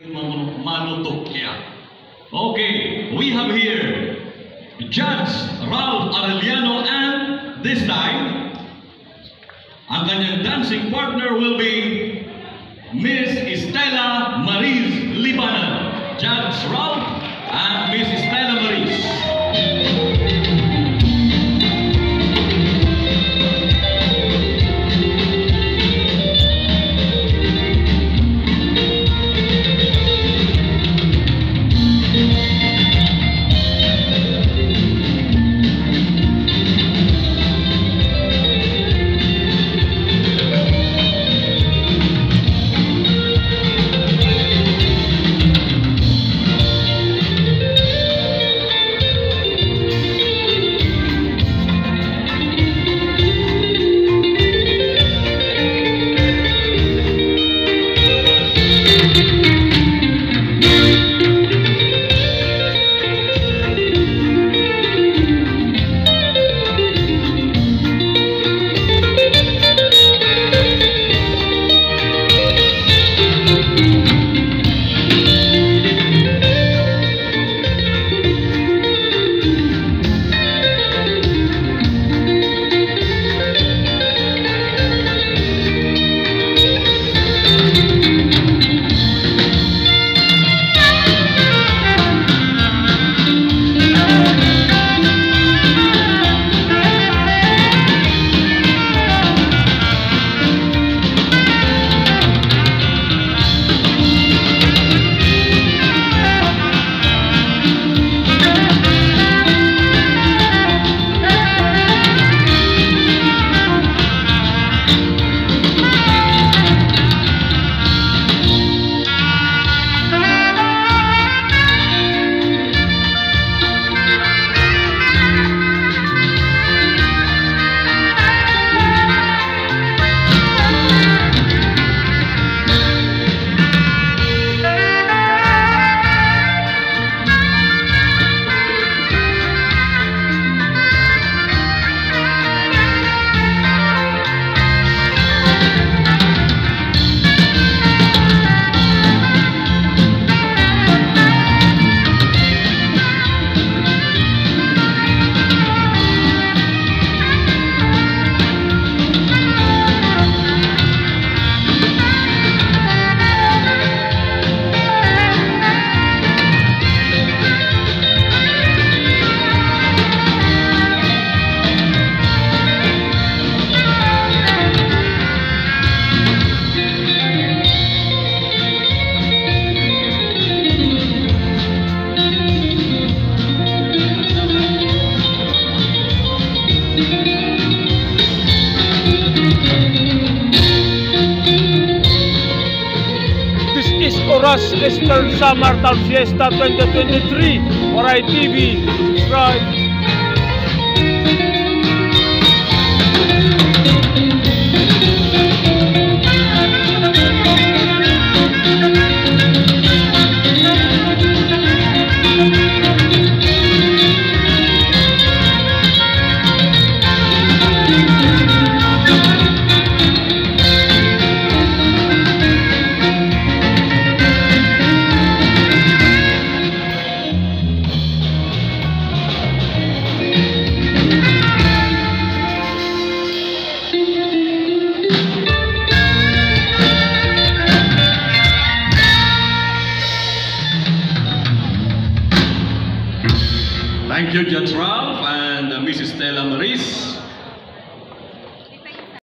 Malutok kaya. Okay, we have here Judge Ralph Arellano, and this time, ang kanyang dancing partner will be Miss Estela Maris Libanan. Judge Ralph and Miss Estela Maris. Oras Eastern Summer Town Fiesta 2023. Waray TV. Subscribe. Thank you, Judge Ralph and Mrs. Estela Maris.